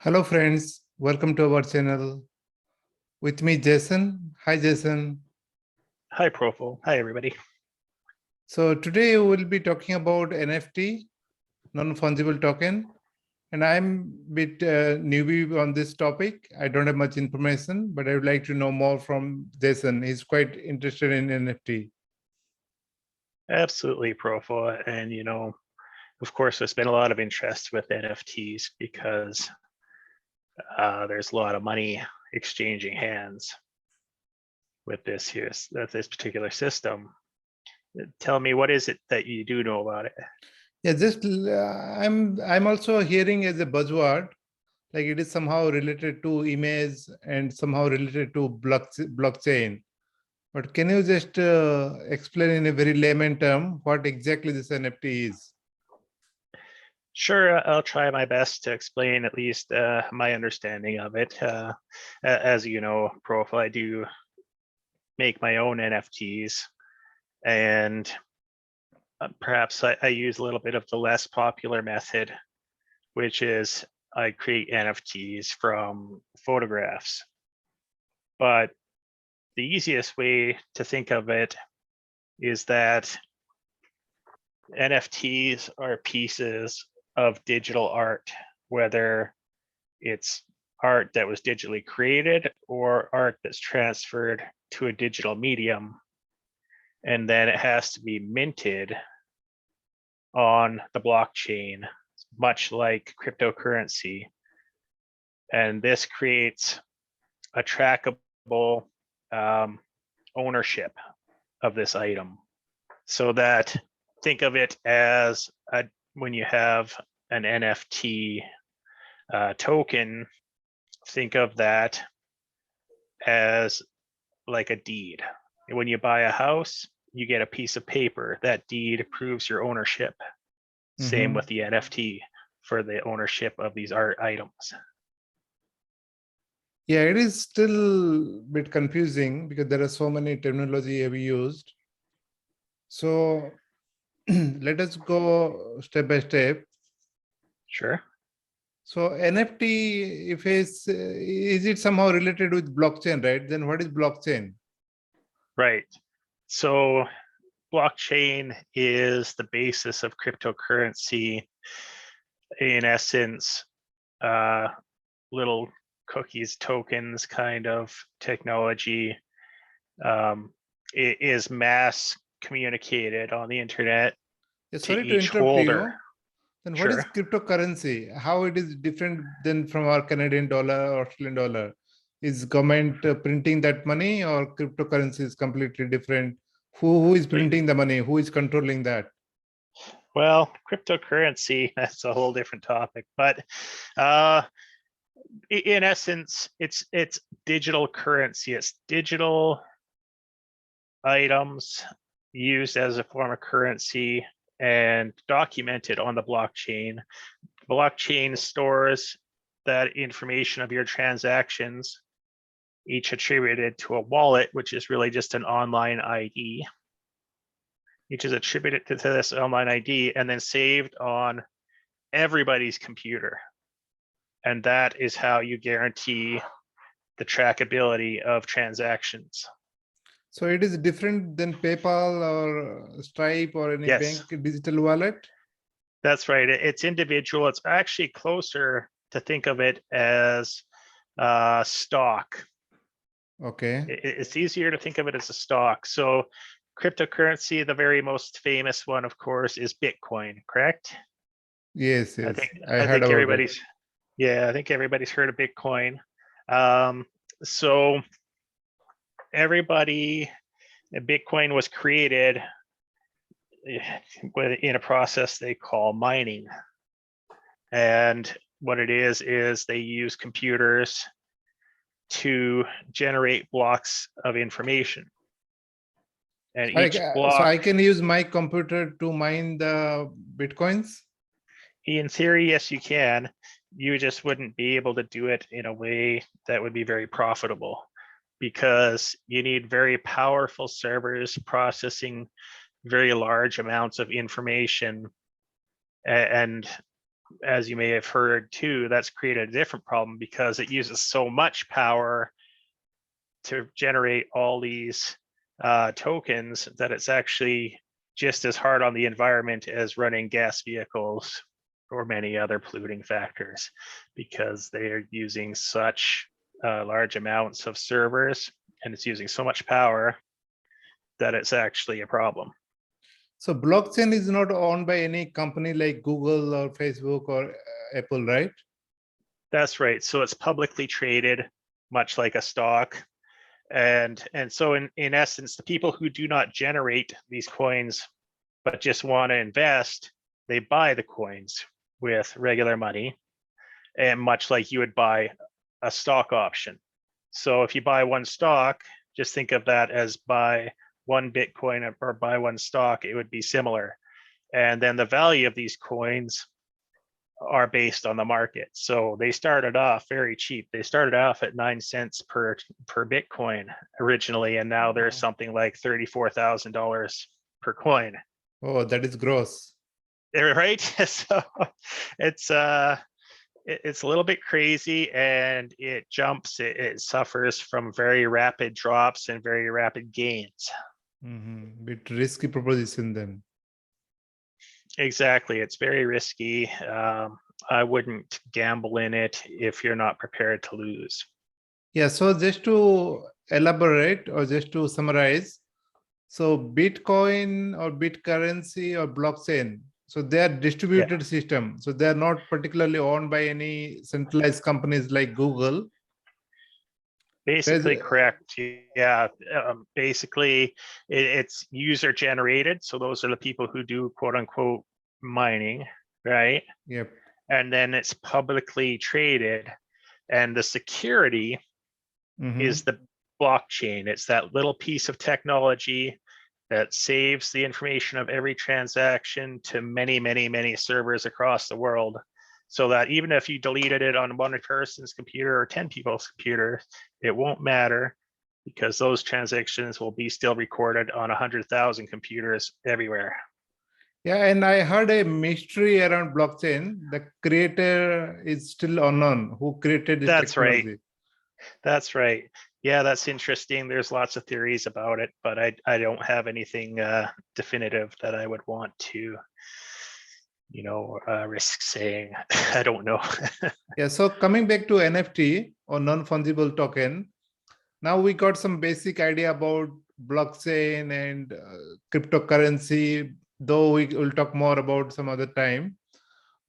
Hello friends, welcome to our channel. With me Jason. Hi Jason. Hi Proful. Hi everybody. So today we will be talking about NFT, non-fungible token. And I'm a bit newbie on this topic. I don't have much information, but I would like to know more from Jason. He's quite interested in NFT. Absolutely, Proful. And of course, there's been a lot of interest with NFTs because there's a lot of money exchanging hands with this particular system. Tell me, what is it that you do know about it? Yeah, just I'm also hearing as a buzzword, like it is somehow related to image and somehow related to blockchain. But can you just explain in a very layman term what exactly this NFT is? Sure, I'll try my best to explain at least my understanding of it. As you know, Proful, I do make my own NFTs, and perhaps I use a little bit of the less popular method, which is I create NFTs from photographs. But the easiest way to think of it is that NFTs are pieces of digital art, whether it's art that was digitally created or art that's transferred to a digital medium. And then it has to be minted on the blockchain, much like cryptocurrency. And this creates a trackable ownership of this item. So that, think of it as when you have an NFT token, think of that as like a deed. When you buy a house, you get a piece of paper. That deed proves your ownership. Same with the NFT for the ownership of these art items. Yeah, it is still a bit confusing because there are so many terminology we used. So let us go step by step. Sure. So NFT, if it's, is it somehow related with blockchain, right? Then what is blockchain? Right. So blockchain is the basis of cryptocurrency. In essence, little cookies, tokens kind of technology. It is mass communicated on the internet Yeah, to sorry to each interrupt holder. you. Then what is Sure. cryptocurrency? How it is different than from our Canadian dollar or Australian dollar? Is government printing that money, or cryptocurrency is completely different? Who is printing the money? Who is controlling that? Well, cryptocurrency, that's a whole different topic. But in essence, it's digital currency. It's digital items used as a form of currency and documented on the blockchain. Blockchain stores that information of your transactions, each attributed to a wallet, which is really just an online ID. Each is attributed to this online ID and then saved on everybody's computer. And that is how you guarantee the trackability of transactions. So it is different than PayPal or Stripe or any Yes, bank digital wallet? that's right. It's individual. It's actually closer to think of it as stock. Okay. It's easier to think of it as a stock. So cryptocurrency, the very most famous one, of course, is Bitcoin, correct? Yes, I yes. think I I heard think about it. everybody's I think everybody's heard of Bitcoin. So Bitcoin was created in a process they call mining. And what it is they use computers to generate blocks of information. And each So block, I can use my computer to mine the Bitcoins? in theory, yes, you can. You just wouldn't be able to do it in a way that would be very profitable because you need very powerful servers processing very large amounts of information. And as you may have heard too, that's created a different problem because it uses so much power to generate all these tokens that it's actually just as hard on the environment as running gas vehicles or many other polluting factors, because they are using such large amounts of servers and it's using so much power that it's actually a problem. So blockchain is not owned by any company like Google or Facebook or Apple, right? That's right. So it's publicly traded, much like a stock. And so in essence, the people who do not generate these coins, but just want to invest, they buy the coins with regular money, and much like you would buy a stock option. So if you buy one stock, just think of that as buy one Bitcoin or buy one stock, it would be similar. And then the value of these coins are based on the market. So they started off very cheap. They started off at 9 cents per Bitcoin originally, and now there's something like $34,000 per coin. Oh, that is gross. Right? So it's a little bit crazy, and it jumps. It suffers from very rapid drops and very rapid gains. Bit risky proposition then. Exactly. It's very risky. I wouldn't gamble in it if you're not prepared to lose. Yeah, so just to elaborate or just to summarize, so Bitcoin or Bitcurrency or blockchain, so they are distributed system. So they are not particularly owned by any centralized companies like Google. Basically correct. Yeah. Basically, it's user generated. So those are the people who do quote unquote mining, right? Yep. And then it's publicly traded, and the security is the blockchain. It's that little piece of technology that saves the information of every transaction to many, many, many servers across the world, so that even if you deleted it on one person's computer or 10 people's computer, it won't matter, because those transactions will be still recorded on 100,000 computers everywhere. Yeah, and I heard a mystery around blockchain. The creator is still unknown. Who created this technology? Right. That's right. Yeah, that's interesting. There's lots of theories about it, but I don't have anything definitive that I would want to, risk saying. I don't know. Yeah, so coming back to NFT or non-fungible token, now we got some basic idea about blockchain and cryptocurrency, though we will talk more about some other time.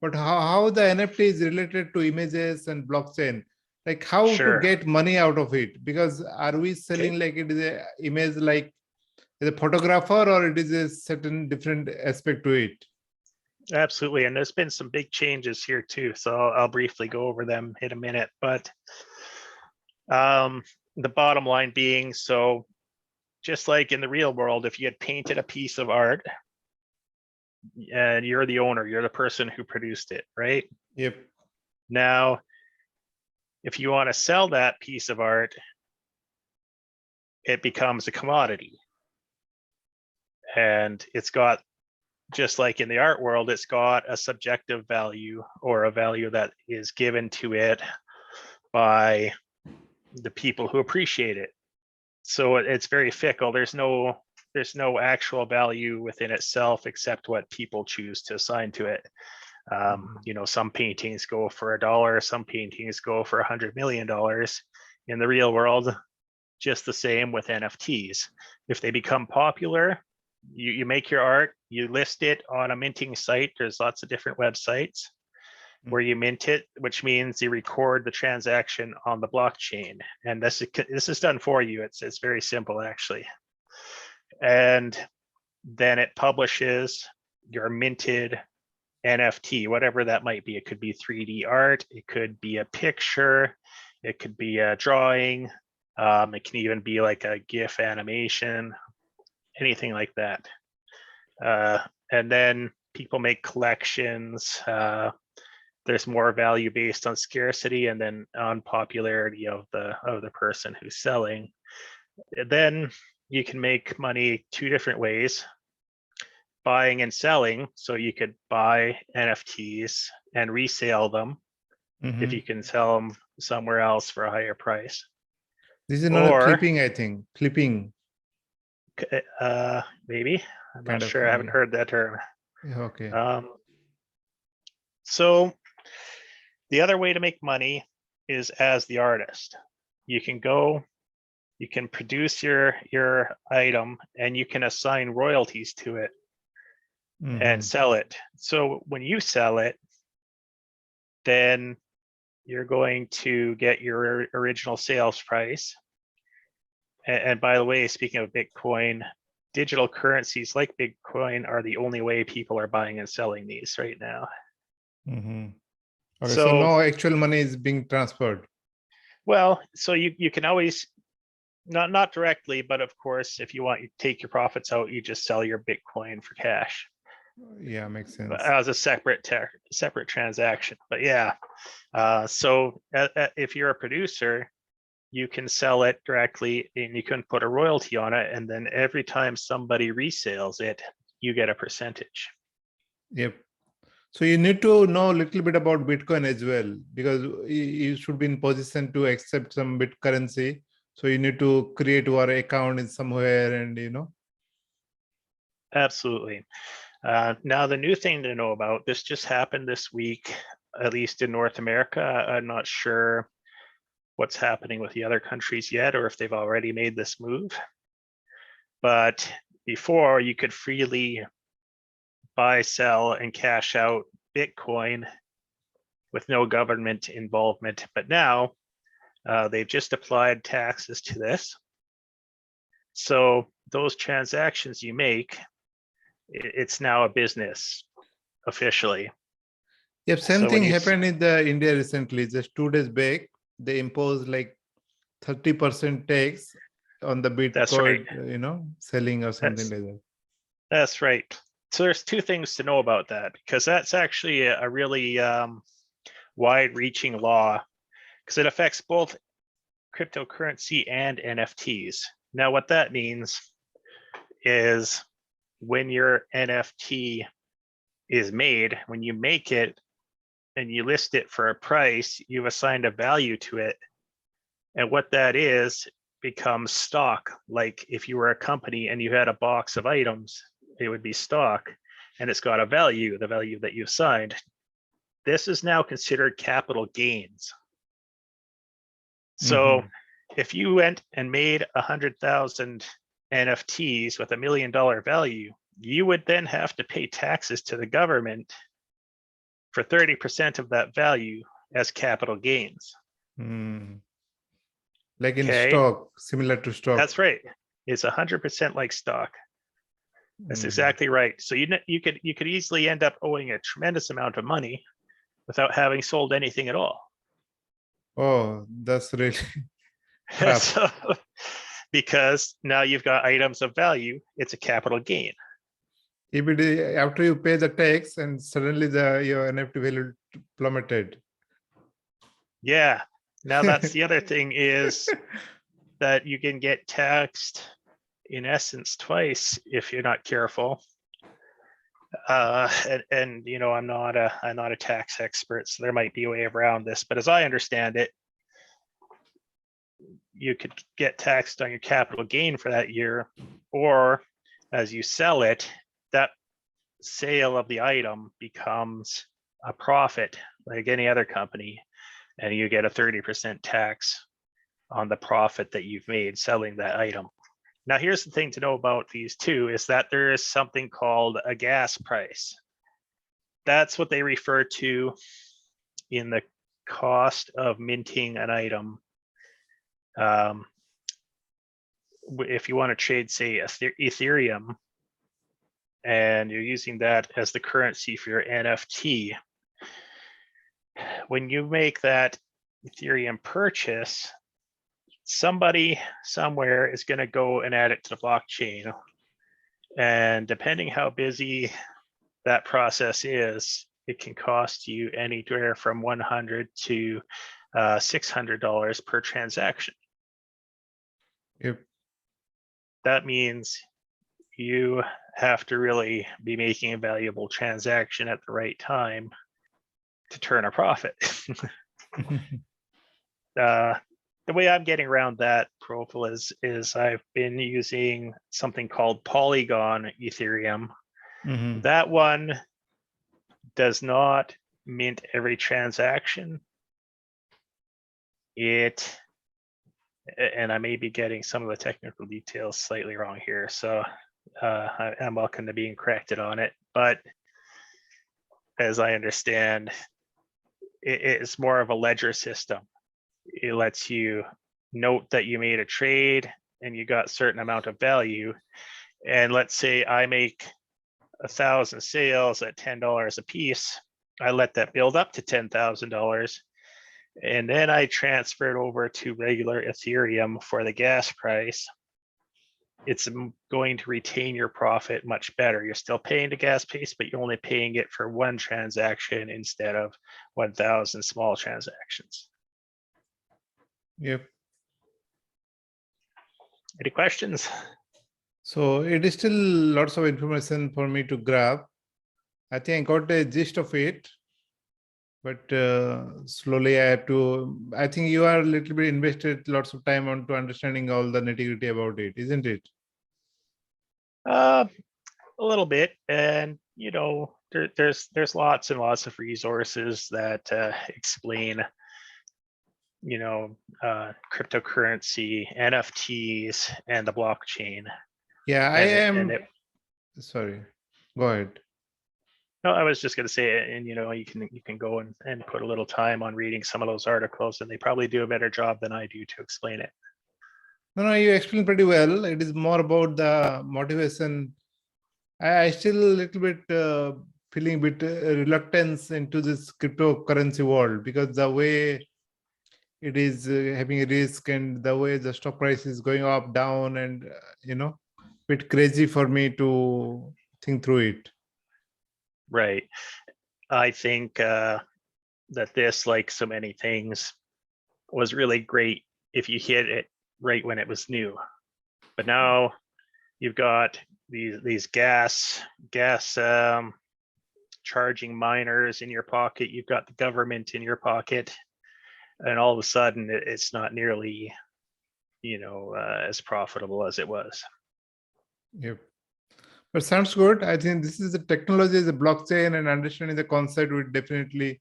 But how the NFT is related to images and blockchain, like how to get money out of it? Because are we selling like it is a image like a photographer, or it is a certain different aspect to it? Absolutely. And there's been some big changes here too. So I'll briefly go over them in a minute. But the bottom line being, so just like in the real world, if you had painted a piece of art and you're the owner, you're the person who produced it, right? Yep. Now, if you want to sell that piece of art, it becomes a commodity. And it's got, just like in the art world, it's got a subjective value, or a value that is given to it by the people who appreciate it. So it's very fickle. There's no actual value within itself except what people choose to assign to it. Some paintings go for $1, some paintings go for $100 million. In the real world, just the same with NFTs. If they become popular, you make your art, you list it on a minting site. There's lots of different websites where you mint it, which means you record the transaction on the blockchain. And this is done for you. It's very simple, actually. And then it publishes your minted NFT, whatever that might be. It could be 3D art, it could be a picture, it could be a drawing, it can even be like a GIF animation, anything like that. And then people make collections. There's more value based on scarcity and then on popularity of the person who's selling. And then you can make money two different ways. buying and selling. So you could buy NFTs and resale them if you can sell them somewhere else for a higher price. This is not a Or clipping, I think. Clipping. maybe. I'm Kind not of, sure. I haven't heard that term. yeah, okay. So the other way to make money is as the artist. You can go, you can produce your item and you can assign royalties to it and sell it. So when you sell it, then you're going to get your original sales price. And by the way, speaking of Bitcoin, digital currencies like Bitcoin are the only way people are buying and selling these right now. Okay, so no actual money is being transferred. Well, so you can always, not directly, but of course, if you want, you take your profits out, you just sell your Bitcoin for cash. Yeah, makes sense. As a separate transaction. But yeah, so if you're a producer, you can sell it directly and you can put a royalty on it. And then every time somebody resales it, you get a percentage. Yep. So you need to know a little bit about Bitcoin as well, because you should be in position to accept some bit currency. So you need to create your account in somewhere and, Absolutely. Now, the new thing to know about, this just happened this week, at least in North America. I'm not sure what's happening with the other countries yet, or if they've already made this move. But before, you could freely buy, sell, and cash out Bitcoin with no government involvement. But now they've just applied taxes to this. So those transactions you make, it's now a business officially. Yep, same thing happened in India recently. Just 2 days back, they imposed like 30% tax on the Bitcoin, That's right. Selling or something like that. That's right. So there's two things to know about that, because that's actually a really wide-reaching law, because it affects both cryptocurrency and NFTs. Now, what that means is when your NFT is made, when you make it and you list it for a price, you've assigned a value to it. And what that is becomes stock. Like if you were a company and you had a box of items, it would be stock, and it's got a value, the value that you assigned. This is now considered capital gains. So if you went and made 100,000 NFTs with $1 million value, you would then have to pay taxes to the government for 30% of that value as capital gains. Like in stock, similar to stock. That's right. It's 100% like stock. That's exactly right. So you could easily end up owing a tremendous amount of money without having sold anything at all. Oh, that's really tough. So, because now you've got items of value, it's a capital gain. If it is, after you pay the tax and suddenly your NFT value plummeted. Yeah. Now that's the other thing, is that you can get taxed in essence twice if you're not careful. And I'm not a tax expert, so there might be a way around this, but as I understand it, you could get taxed on your capital gain for that year, or as you sell it, that sale of the item becomes a profit like any other company, and you get a 30% tax on the profit that you've made selling that item. Now, here's the thing to know about these two, is that there is something called a gas price. That's what they refer to in the cost of minting an item. If you want to trade, say, Ethereum, and you're using that as the currency for your NFT, when you make that Ethereum purchase, somebody somewhere is going to go and add it to the blockchain. And depending how busy that process is, it can cost you anywhere from $100 to $600 per transaction. Yep. That means you have to really be making a valuable transaction at the right time to turn a profit. The way I'm getting around that, Proful, is I've been using something called Polygon Ethereum. Mhm. That one does not mint every transaction. And I may be getting some of the technical details slightly wrong here, so I'm welcome to being corrected on it. But as I understand, it's more of a ledger system. It lets you note that you made a trade and you got a certain amount of value. And let's say I make 1,000 sales at $10 a piece. I let that build up to $10,000. And then I transfer it over to regular Ethereum for the gas price. It's going to retain your profit much better. You're still paying the gas piece, but you're only paying it for one transaction instead of 1,000 small transactions. Yep. Any questions? So it is still lots of information for me to grab. I think I got a gist of it, but slowly I have to. I think you are a little bit invested lots of time on to understanding all the nitty-gritty about it, isn't it? A little bit, and you know, there's lots and lots of resources that explain, you know, cryptocurrency, NFTs, and the blockchain. Yeah, I And am. Sorry, go ahead. No, I was just going to say, and you know, you can go and put a little time on reading some of those articles, and they probably do a better job than I do to explain it. No, you explained pretty well. It is more about the motivation. I still a little bit feeling a bit reluctance into this cryptocurrency world, because the way it is having a risk and the way the stock price is going up, down, and bit crazy for me to think through it. Right. I think that this, like so many things, was really great if you hit it right when it was new. But now you've got these gas charging miners in your pocket. You've got the government in your pocket, and all of a sudden it's not nearly, as profitable as it was. Yep. But sounds good. I think this is the technology, the blockchain, and understanding the concept would definitely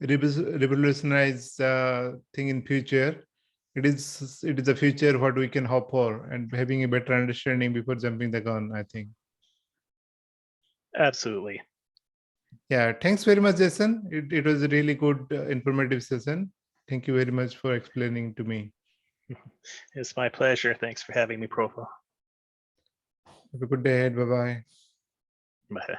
revolutionize thing in future. It is the future what we can hope for, and having a better understanding before jumping the gun, I think. Absolutely. Yeah, thanks very much, Jason. It was a really good informative session. Thank you very much for explaining to me. It's my pleasure. Thanks for having me, Proful. Have a good day ahead. Bye-bye. Bye.